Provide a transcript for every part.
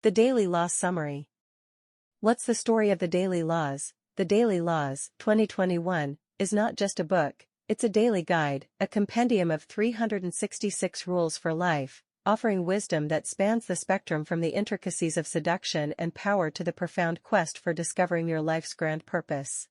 The Daily Laws Summary. What's the story of the Daily Laws? The Daily Laws, 2021, is not just a book, it's a daily guide, a compendium of 366 rules for life, offering wisdom that spans the spectrum from the intricacies of seduction and power to the profound quest for discovering your life's grand purpose.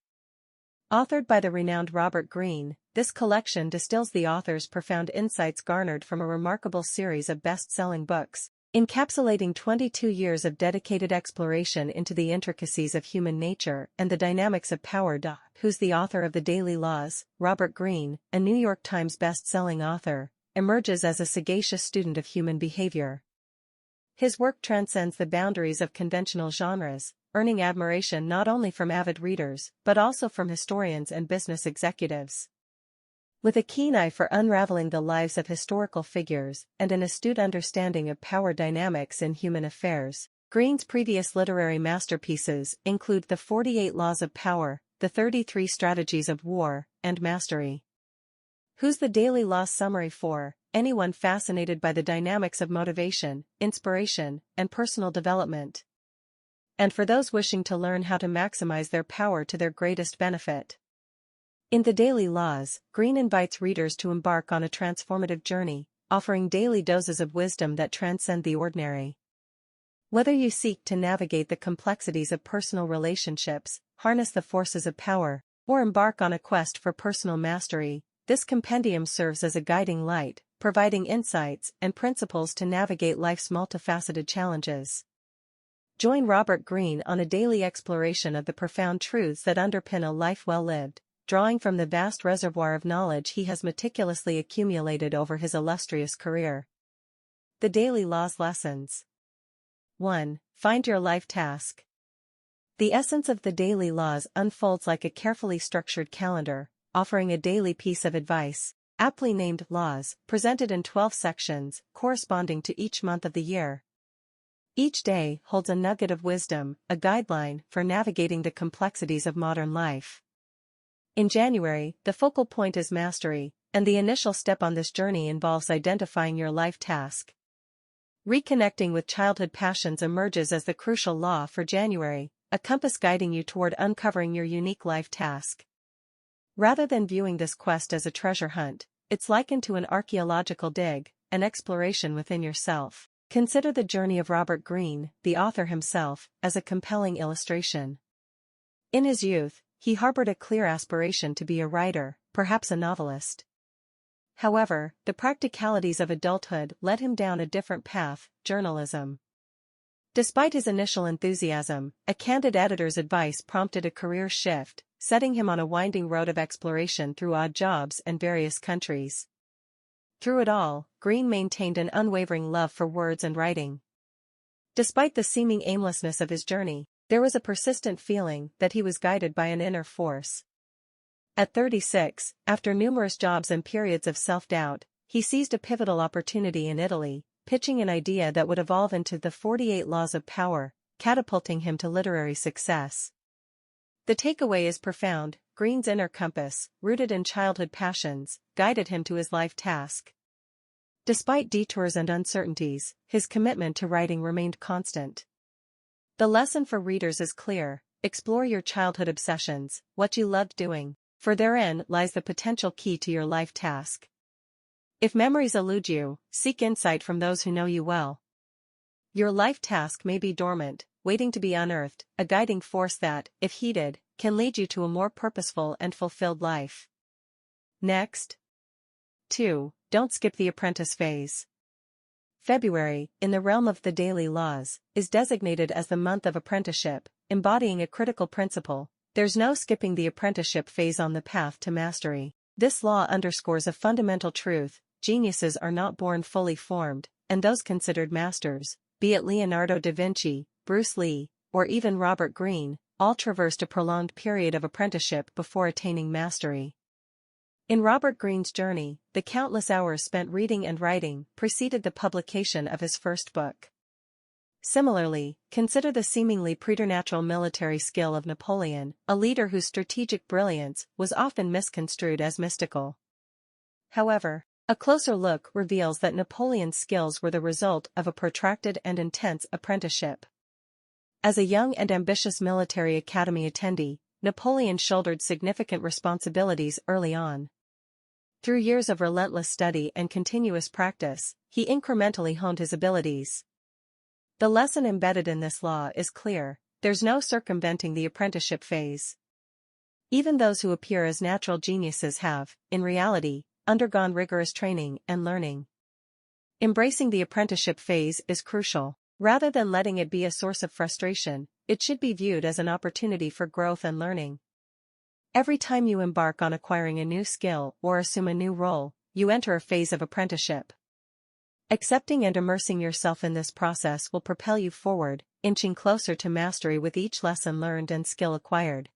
Authored by the renowned Robert Greene, this collection distills the author's profound insights garnered from a remarkable series of best-selling books, encapsulating 22 years of dedicated exploration into the intricacies of human nature and the dynamics of power. Who's the author of The Daily Laws? Robert Greene, a New York Times best-selling author, emerges as a sagacious student of human behavior. His work transcends the boundaries of conventional genres, earning admiration not only from avid readers but also from historians and business executives. With a keen eye for unraveling the lives of historical figures and an astute understanding of power dynamics in human affairs, Greene's previous literary masterpieces include The 48 Laws of Power, The 33 Strategies of War, and Mastery. Who's the Daily Laws Summary for? Anyone fascinated by the dynamics of motivation, inspiration, and personal development. And for those wishing to learn how to maximize their power to their greatest benefit. In The Daily Laws, Greene invites readers to embark on a transformative journey, offering daily doses of wisdom that transcend the ordinary. Whether you seek to navigate the complexities of personal relationships, harness the forces of power, or embark on a quest for personal mastery, this compendium serves as a guiding light, providing insights and principles to navigate life's multifaceted challenges. Join Robert Greene on a daily exploration of the profound truths that underpin a life well lived, drawing from the vast reservoir of knowledge he has meticulously accumulated over his illustrious career. The Daily Laws Lessons. 1. Find your life task. The essence of the Daily Laws unfolds like a carefully structured calendar, offering a daily piece of advice, aptly named Laws, presented in 12 sections, corresponding to each month of the year. Each day holds a nugget of wisdom, a guideline for navigating the complexities of modern life. In January, the focal point is mastery, and the initial step on this journey involves identifying your life task. Reconnecting with childhood passions emerges as the crucial law for January, a compass guiding you toward uncovering your unique life task. Rather than viewing this quest as a treasure hunt, it's likened to an archaeological dig, an exploration within yourself. Consider the journey of Robert Greene, the author himself, as a compelling illustration. In his youth, he harbored a clear aspiration to be a writer, perhaps a novelist. However, the practicalities of adulthood led him down a different path, journalism. Despite his initial enthusiasm, a candid editor's advice prompted a career shift, setting him on a winding road of exploration through odd jobs and various countries. Through it all, Greene maintained an unwavering love for words and writing. Despite the seeming aimlessness of his journey, there was a persistent feeling that he was guided by an inner force. At 36, after numerous jobs and periods of self-doubt, he seized a pivotal opportunity in Italy, pitching an idea that would evolve into the 48 Laws of Power, catapulting him to literary success. The takeaway is profound. Greene's inner compass, rooted in childhood passions, guided him to his life task. Despite detours and uncertainties, his commitment to writing remained constant. The lesson for readers is clear: explore your childhood obsessions, what you loved doing, for therein lies the potential key to your life task. If memories elude you, seek insight from those who know you well. Your life task may be dormant, waiting to be unearthed, a guiding force that, if heeded, can lead you to a more purposeful and fulfilled life. Next. 2. Don't skip the apprentice phase. February, in the realm of the Daily Laws, is designated as the month of apprenticeship, embodying a critical principle: there's no skipping the apprenticeship phase on the path to mastery. This law underscores a fundamental truth: geniuses are not born fully formed, and those considered masters, be it Leonardo da Vinci, Bruce Lee, or even Robert Greene, all traversed a prolonged period of apprenticeship before attaining mastery. In Robert Greene's journey, the countless hours spent reading and writing preceded the publication of his first book. Similarly, consider the seemingly preternatural military skill of Napoleon, a leader whose strategic brilliance was often misconstrued as mystical. However, A closer look reveals that Napoleon's skills were the result of a protracted and intense apprenticeship. As a young and ambitious military academy attendee, Napoleon shouldered significant responsibilities early on. Through years of relentless study and continuous practice, he incrementally honed his abilities. The lesson embedded in this law is clear: there's no circumventing the apprenticeship phase. Even those who appear as natural geniuses have, in reality, undergone rigorous training and learning. Embracing the apprenticeship phase is crucial. Rather than letting it be a source of frustration, it should be viewed as an opportunity for growth and learning. Every time you embark on acquiring a new skill or assume a new role, you enter a phase of apprenticeship. Accepting and immersing yourself in this process will propel you forward, inching closer to mastery with each lesson learned and skill acquired.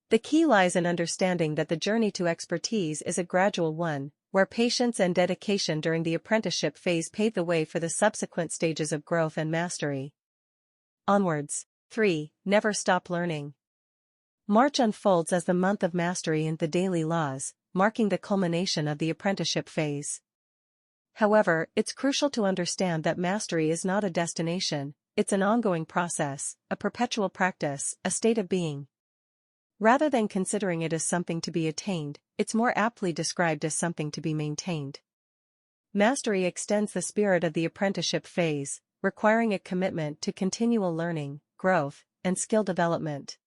The key lies in understanding that the journey to expertise is a gradual one, where patience and dedication during the apprenticeship phase pave the way for the subsequent stages of growth and mastery. Onwards. 3. Never stop learning. March unfolds as the month of mastery in the daily laws, marking the culmination of the apprenticeship phase. However, it's crucial to understand that mastery is not a destination, it's an ongoing process, a perpetual practice, a state of being. Rather than considering it as something to be attained, it's more aptly described as something to be maintained. Mastery extends the spirit of the apprenticeship phase, requiring a commitment to continual learning, growth, and skill development.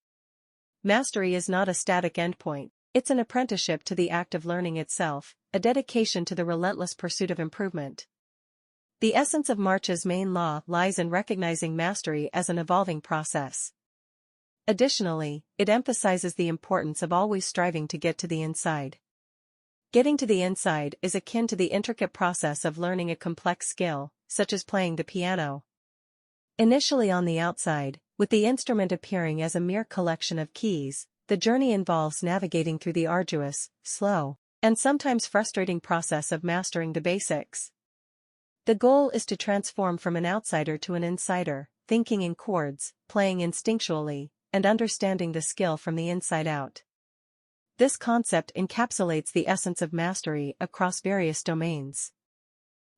Mastery is not a static endpoint, it's an apprenticeship to the act of learning itself, a dedication to the relentless pursuit of improvement. The essence of March's main law lies in recognizing mastery as an evolving process. Additionally, it emphasizes the importance of always striving to get to the inside. Getting to the inside is akin to the intricate process of learning a complex skill, such as playing the piano. Initially on the outside, with the instrument appearing as a mere collection of keys, the journey involves navigating through the arduous, slow, and sometimes frustrating process of mastering the basics. The goal is to transform from an outsider to an insider, thinking in chords, playing instinctually, and understanding the skill from the inside out. This concept encapsulates the essence of mastery across various domains.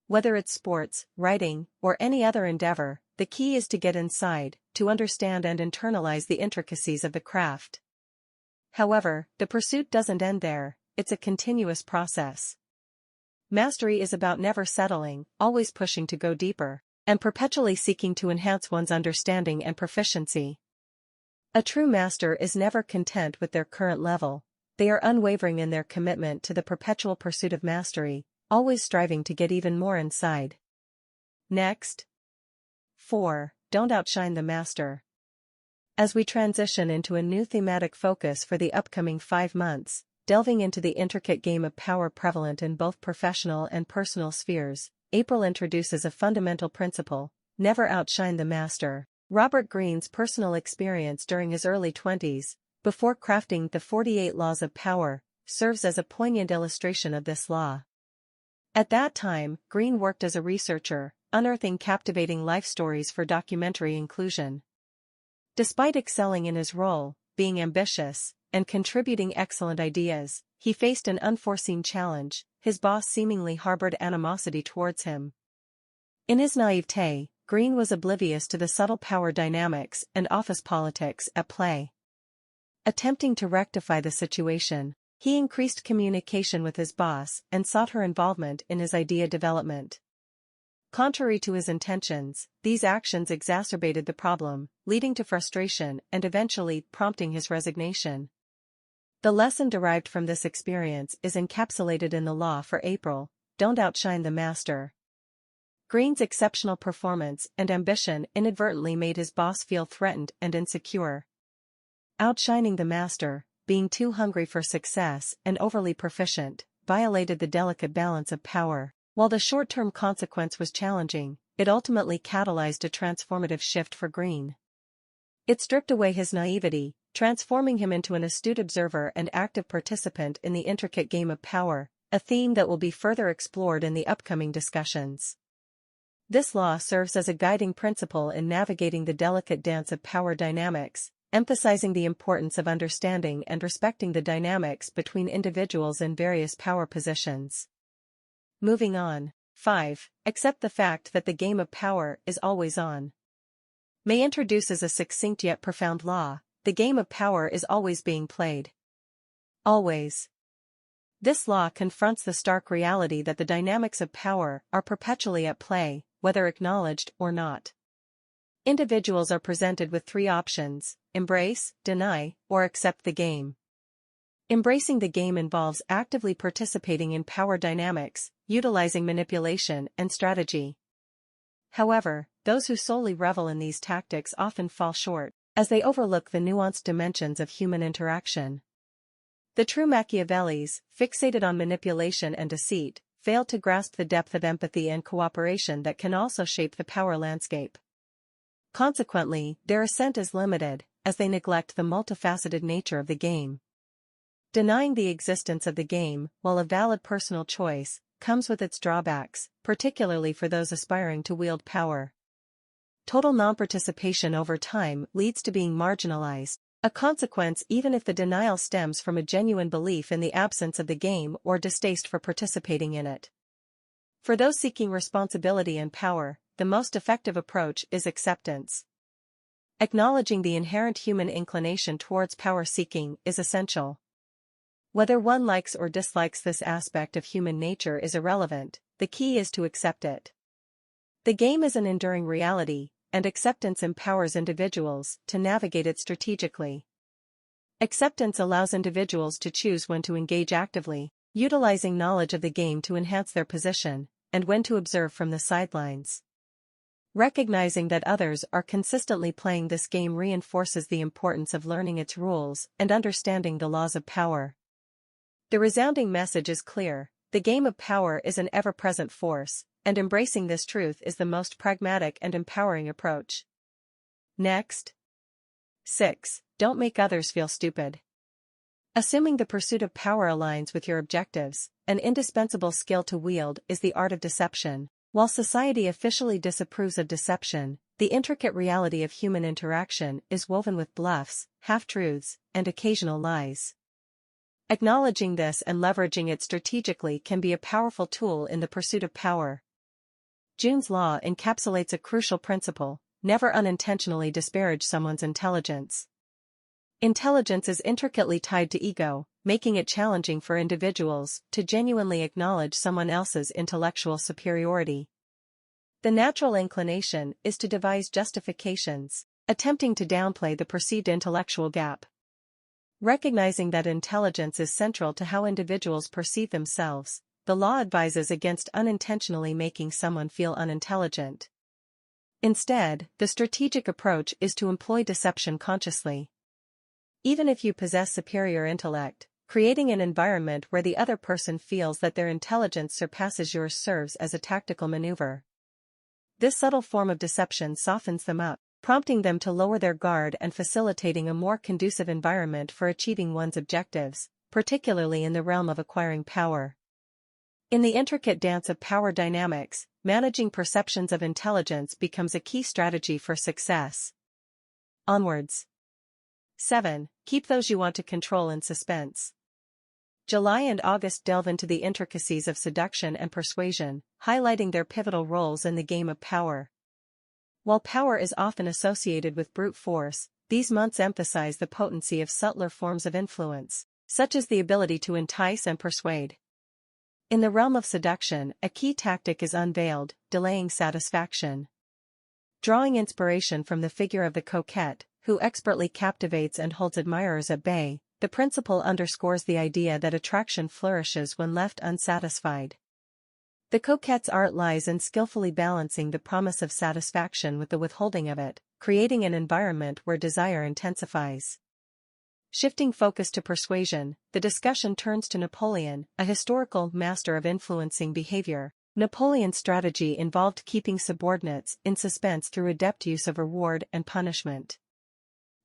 Whether it's sports, writing, or any other endeavor, the key is to get inside, to understand and internalize the intricacies of the craft. However, the pursuit doesn't end there, it's a continuous process. Mastery is about never settling, always pushing to go deeper, and perpetually seeking to enhance one's understanding and proficiency. A true master is never content with their current level. They are unwavering in their commitment to the perpetual pursuit of mastery, always striving to get even more inside. Next. 4. Don't outshine the master. As we transition into a new thematic focus for the upcoming 5 months, delving into the intricate game of power prevalent in both professional and personal spheres, April introduces a fundamental principle: never outshine the master. Robert Greene's personal experience during his early 20s, before crafting the 48 Laws of Power, serves as a poignant illustration of this law. At that time, Greene worked as a researcher, unearthing captivating life stories for documentary inclusion. Despite excelling in his role, being ambitious, and contributing excellent ideas, he faced an unforeseen challenge: his boss seemingly harbored animosity towards him. In his naivete, Greene was oblivious to the subtle power dynamics and office politics at play. Attempting to rectify the situation, he increased communication with his boss and sought her involvement in his idea development. Contrary to his intentions, these actions exacerbated the problem, leading to frustration and eventually prompting his resignation. The lesson derived from this experience is encapsulated in the law for April: don't outshine the master. Greene's exceptional performance and ambition inadvertently made his boss feel threatened and insecure. Outshining the master, being too hungry for success and overly proficient, violated the delicate balance of power. While the short-term consequence was challenging, it ultimately catalyzed a transformative shift for Greene. It stripped away his naivety, transforming him into an astute observer and active participant in the intricate game of power, a theme that will be further explored in the upcoming discussions. This law serves as a guiding principle in navigating the delicate dance of power dynamics, emphasizing the importance of understanding and respecting the dynamics between individuals in various power positions. Moving on. 5. Accept the fact that the game of power is always on. May introduces a succinct yet profound law: the game of power is always being played. Always. This law confronts the stark reality that the dynamics of power are perpetually at play, whether acknowledged or not. Individuals are presented with three options: embrace, deny, or accept the game. Embracing the game involves actively participating in power dynamics, utilizing manipulation and strategy. However, those who solely revel in these tactics often fall short, as they overlook the nuanced dimensions of human interaction. The true Machiavellis, fixated on manipulation and deceit, fail to grasp the depth of empathy and cooperation that can also shape the power landscape. Consequently, their ascent is limited, as they neglect the multifaceted nature of the game. Denying the existence of the game, while a valid personal choice, comes with its drawbacks, particularly for those aspiring to wield power. Total non-participation over time leads to being marginalized, a consequence even if the denial stems from a genuine belief in the absence of the game or distaste for participating in it. For those seeking responsibility and power, the most effective approach is acceptance. Acknowledging the inherent human inclination towards power-seeking is essential. Whether one likes or dislikes this aspect of human nature is irrelevant, the key is to accept it. The game is an enduring reality, and acceptance empowers individuals to navigate it strategically. Acceptance allows individuals to choose when to engage actively, utilizing knowledge of the game to enhance their position, and when to observe from the sidelines. Recognizing that others are consistently playing this game reinforces the importance of learning its rules and understanding the laws of power. The resounding message is clear: the game of power is an ever-present force, and embracing this truth is the most pragmatic and empowering approach. Next. 6. Don't make others feel stupid. Assuming the pursuit of power aligns with your objectives, an indispensable skill to wield is the art of deception. While society officially disapproves of deception, the intricate reality of human interaction is woven with bluffs, half-truths, and occasional lies. Acknowledging this and leveraging it strategically can be a powerful tool in the pursuit of power. June's law encapsulates a crucial principle: never unintentionally disparage someone's intelligence. Intelligence is intricately tied to ego, making it challenging for individuals to genuinely acknowledge someone else's intellectual superiority. The natural inclination is to devise justifications, attempting to downplay the perceived intellectual gap. Recognizing that intelligence is central to how individuals perceive themselves, the law advises against unintentionally making someone feel unintelligent. Instead, the strategic approach is to employ deception consciously. Even if you possess superior intellect, creating an environment where the other person feels that their intelligence surpasses yours serves as a tactical maneuver. This subtle form of deception softens them up, prompting them to lower their guard and facilitating a more conducive environment for achieving one's objectives, particularly in the realm of acquiring power. In the intricate dance of power dynamics, managing perceptions of intelligence becomes a key strategy for success. Onwards. 7. Keep those you want to control in suspense. July and August delve into the intricacies of seduction and persuasion, highlighting their pivotal roles in the game of power. While power is often associated with brute force, these months emphasize the potency of subtler forms of influence, such as the ability to entice and persuade. In the realm of seduction, a key tactic is unveiled: delaying satisfaction. Drawing inspiration from the figure of the coquette, who expertly captivates and holds admirers at bay, the principle underscores the idea that attraction flourishes when left unsatisfied. The coquette's art lies in skillfully balancing the promise of satisfaction with the withholding of it, creating an environment where desire intensifies. Shifting focus to persuasion, the discussion turns to Napoleon, a historical master of influencing behavior. Napoleon's strategy involved keeping subordinates in suspense through adept use of reward and punishment.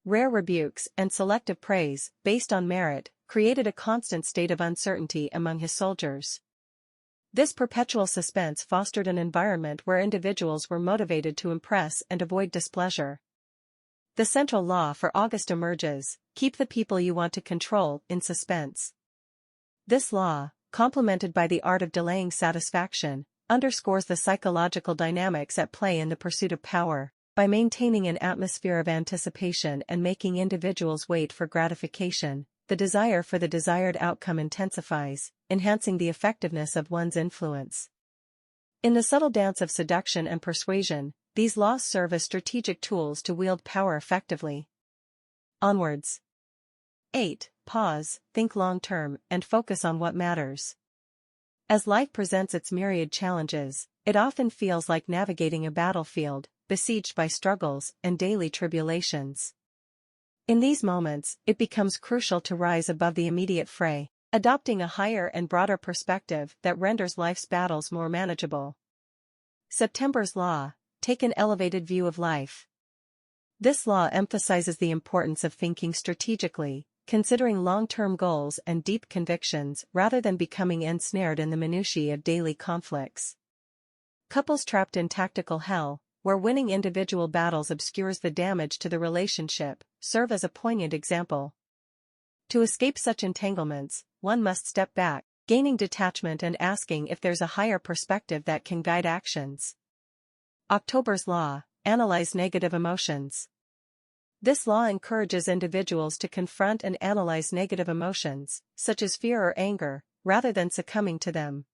Rare rebukes and selective praise, based on merit, created a constant state of uncertainty among his soldiers. This perpetual suspense fostered an environment where individuals were motivated to impress and avoid displeasure. The central law for August emerges: keep the people you want to control in suspense. This law, complemented by the art of delaying satisfaction, underscores the psychological dynamics at play in the pursuit of power, by maintaining an atmosphere of anticipation and making individuals wait for gratification. The desire for the desired outcome intensifies, enhancing the effectiveness of one's influence. In the subtle dance of seduction and persuasion, these laws serve as strategic tools to wield power effectively. Onwards. 8. Pause, think long-term, and focus on what matters. As life presents its myriad challenges, it often feels like navigating a battlefield, besieged by struggles and daily tribulations. In these moments, it becomes crucial to rise above the immediate fray, adopting a higher and broader perspective that renders life's battles more manageable. September's law: take an elevated view of life. This law emphasizes the importance of thinking strategically, considering long-term goals and deep convictions rather than becoming ensnared in the minutiae of daily conflicts. Couples trapped in tactical hell, where winning individual battles obscures the damage to the relationship, serve as a poignant example. To escape such entanglements, one must step back, gaining detachment and asking if there's a higher perspective that can guide actions. October's law: analyze negative emotions. This law encourages individuals to confront and analyze negative emotions, such as fear or anger, rather than succumbing to them.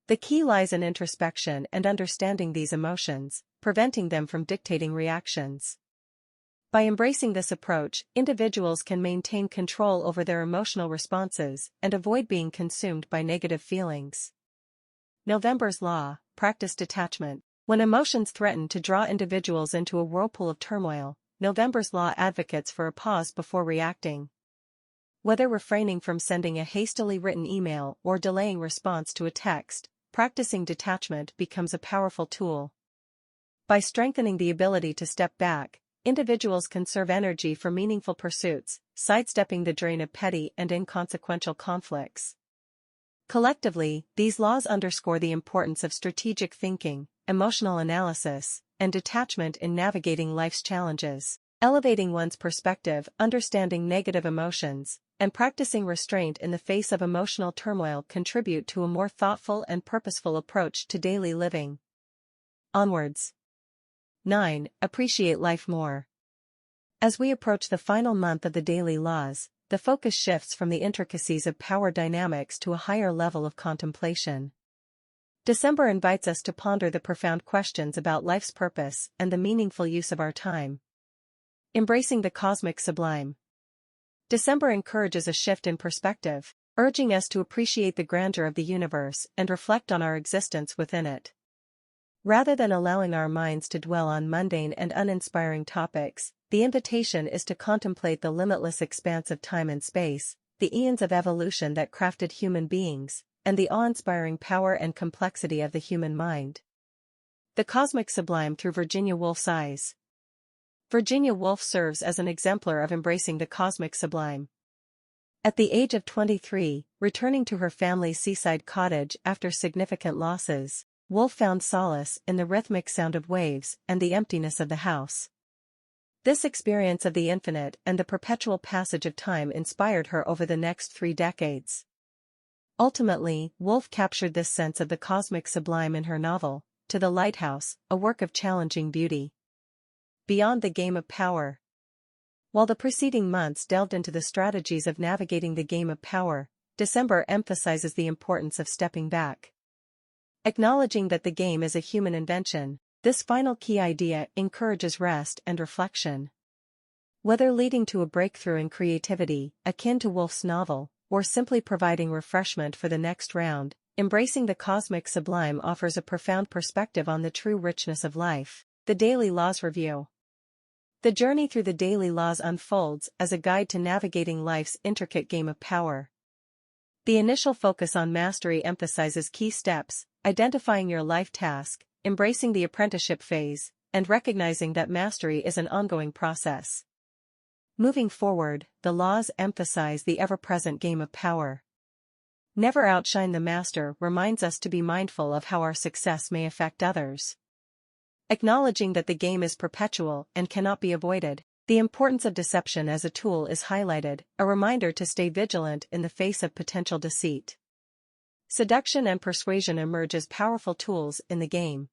The key lies in introspection and understanding these emotions, preventing them from dictating reactions. By embracing this approach, individuals can maintain control over their emotional responses and avoid being consumed by negative feelings. November's law: practice detachment. When emotions threaten to draw individuals into a whirlpool of turmoil, November's law advocates for a pause before reacting. Whether refraining from sending a hastily written email or delaying response to a text, practicing detachment becomes a powerful tool. By strengthening the ability to step back, individuals conserve energy for meaningful pursuits, sidestepping the drain of petty and inconsequential conflicts. Collectively, these laws underscore the importance of strategic thinking, emotional analysis, and detachment in navigating life's challenges. Elevating one's perspective, understanding negative emotions, and practicing restraint in the face of emotional turmoil contribute to a more thoughtful and purposeful approach to daily living. Onwards. 9. Appreciate life more. As we approach the final month of the daily laws, the focus shifts from the intricacies of power dynamics to a higher level of contemplation. December invites us to ponder the profound questions about life's purpose and the meaningful use of our time. Embracing the cosmic sublime. December encourages a shift in perspective, urging us to appreciate the grandeur of the universe and reflect on our existence within it. Rather than allowing our minds to dwell on mundane and uninspiring topics, the invitation is to contemplate the limitless expanse of time and space, the eons of evolution that crafted human beings, and the awe-inspiring power and complexity of the human mind. The Cosmic Sublime through Virginia Woolf's eyes. Virginia Woolf serves as an exemplar of embracing the cosmic sublime. At the age of 23, returning to her family's seaside cottage after significant losses, Woolf found solace in the rhythmic sound of waves and the emptiness of the house. This experience of the infinite and the perpetual passage of time inspired her over the next 3 decades. Ultimately, Woolf captured this sense of the cosmic sublime in her novel, To the Lighthouse, a work of challenging beauty. Beyond the game of power. While the preceding months delved into the strategies of navigating the game of power, December emphasizes the importance of stepping back. Acknowledging that the game is a human invention, this final key idea encourages rest and reflection. Whether leading to a breakthrough in creativity, akin to Woolf's novel, or simply providing refreshment for the next round, embracing the cosmic sublime offers a profound perspective on the true richness of life. The Daily Laws Review. The journey through the daily laws unfolds as a guide to navigating life's intricate game of power. The initial focus on mastery emphasizes key steps, identifying your life task, embracing the apprenticeship phase, and recognizing that mastery is an ongoing process. Moving forward, the laws emphasize the ever-present game of power. Never outshine the master reminds us to be mindful of how our success may affect others. Acknowledging that the game is perpetual and cannot be avoided, the importance of deception as a tool is highlighted, a reminder to stay vigilant in the face of potential deceit. Seduction and persuasion emerge as powerful tools in the game.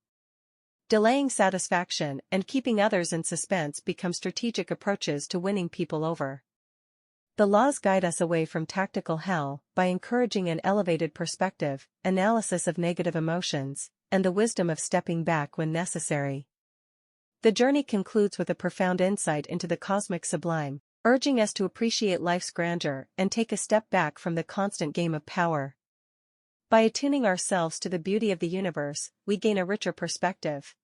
Delaying satisfaction and keeping others in suspense become strategic approaches to winning people over. The laws guide us away from tactical hell by encouraging an elevated perspective, analysis of negative emotions, and the wisdom of stepping back when necessary. The journey concludes with a profound insight into the cosmic sublime, urging us to appreciate life's grandeur and take a step back from the constant game of power. By attuning ourselves to the beauty of the universe, we gain a richer perspective.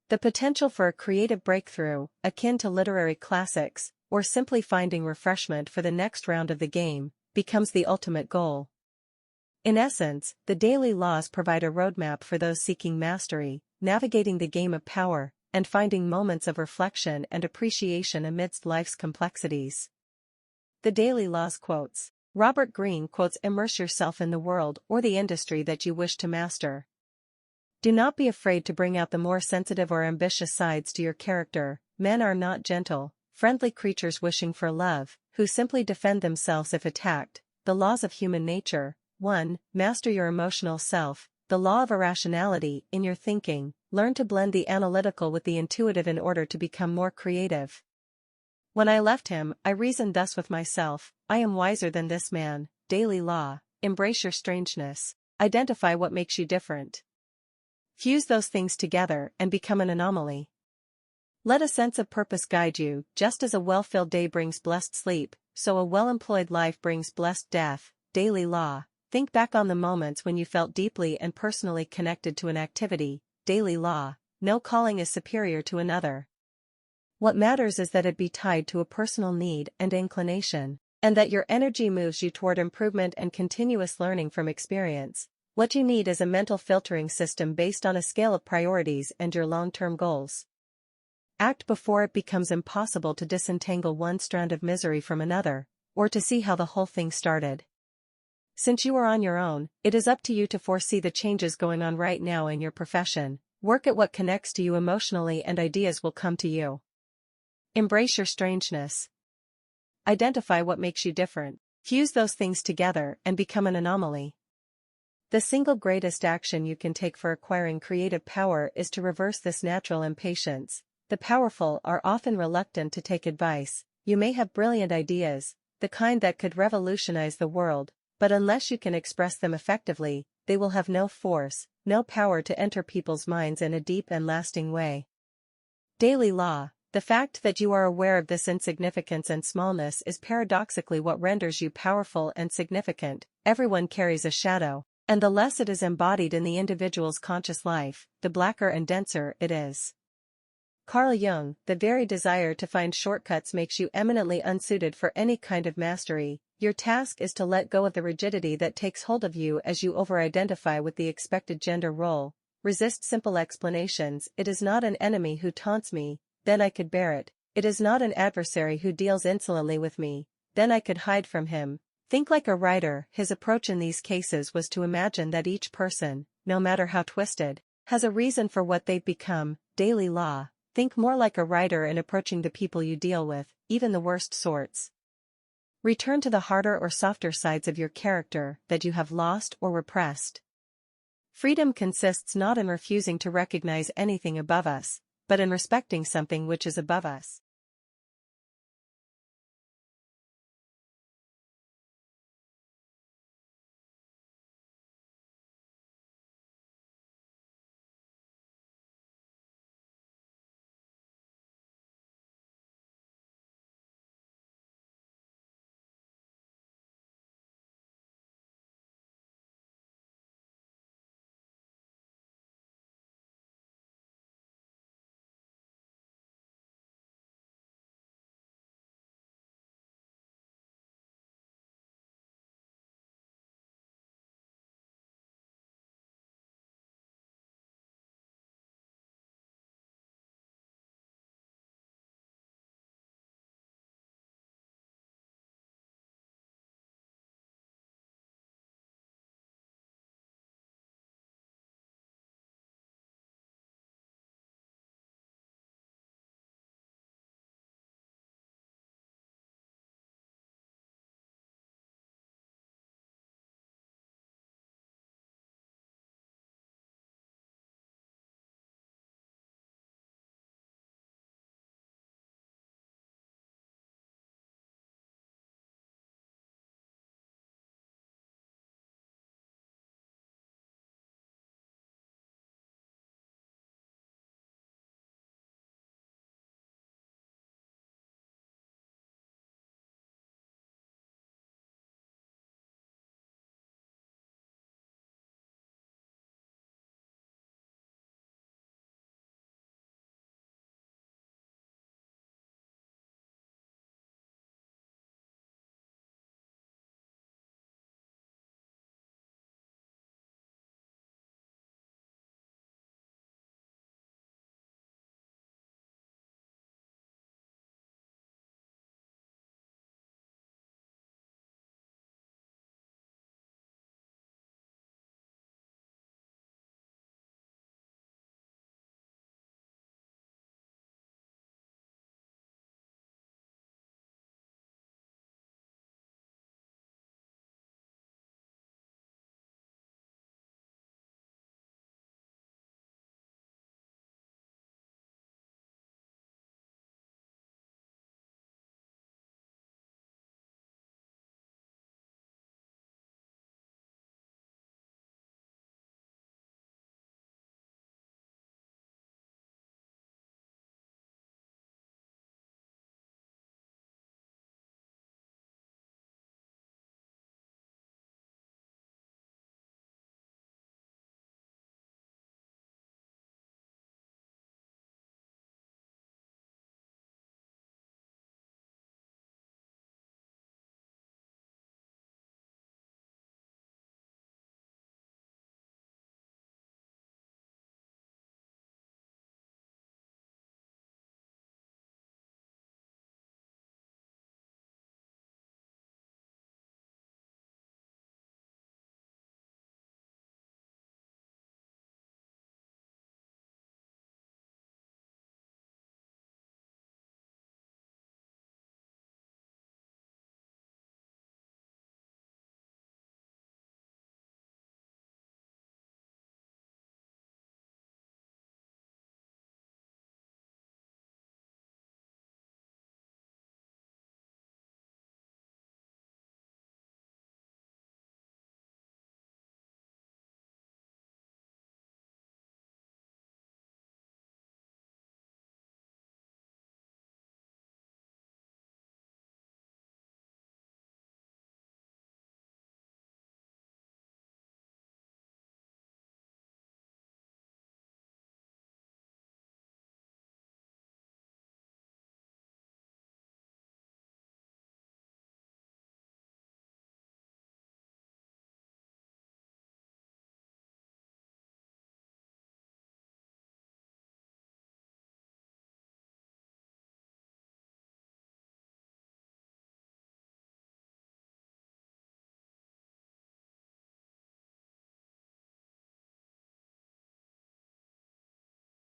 The potential for a creative breakthrough, akin to literary classics, or simply finding refreshment for the next round of the game, becomes the ultimate goal. In essence, the daily laws provide a roadmap for those seeking mastery, navigating the game of power, and finding moments of reflection and appreciation amidst life's complexities. The Daily Laws quotes. Robert Greene quotes, "Immerse yourself in the world or the industry that you wish to master. Do not be afraid to bring out the more sensitive or ambitious sides to your character. Men are not gentle, friendly creatures wishing for love, who simply defend themselves if attacked." The Laws of Human Nature. 1. Master your emotional self. The law of irrationality in your thinking. Learn to blend the analytical with the intuitive in order to become more creative. When I left him, I reasoned thus with myself, I am wiser than this man. Daily Law. Embrace your strangeness. Identify what makes you different. Fuse those things together and become an anomaly. Let a sense of purpose guide you. Just as a well-filled day brings blessed sleep, so a well-employed life brings blessed death. Daily Law. Think back on the moments when you felt deeply and personally connected to an activity. Daily Law. No calling is superior to another. What matters is that it be tied to a personal need and inclination, and that your energy moves you toward improvement and continuous learning from experience. What you need is a mental filtering system based on a scale of priorities and your long-term goals. Act before it becomes impossible to disentangle one strand of misery from another, or to see how the whole thing started. Since you are on your own, it is up to you to foresee the changes going on right now in your profession. Work at what connects to you emotionally and ideas will come to you. Embrace your strangeness. Identify what makes you different. Fuse those things together and become an anomaly. The single greatest action you can take for acquiring creative power is to reverse this natural impatience. The powerful are often reluctant to take advice. You may have brilliant ideas, the kind that could revolutionize the world, but unless you can express them effectively, they will have no force, no power to enter people's minds in a deep and lasting way. Daily Law. The fact that you are aware of this insignificance and smallness is paradoxically what renders you powerful and significant. Everyone carries a shadow, and the less it is embodied in the individual's conscious life, the blacker and denser it is. Carl Jung. The very desire to find shortcuts makes you eminently unsuited for any kind of mastery. Your task is to let go of the rigidity that takes hold of you as you over-identify with the expected gender role. Resist simple explanations. It is not an enemy who taunts me, then I could bear it. It is not an adversary who deals insolently with me, then I could hide from him. Think like a writer. His approach in these cases was to imagine that each person, no matter how twisted, has a reason for what they've become. Daily Law. Think more like a writer in approaching the people you deal with, even the worst sorts. Return to the harder or softer sides of your character that you have lost or repressed. Freedom consists not in refusing to recognize anything above us, but in respecting something which is above us.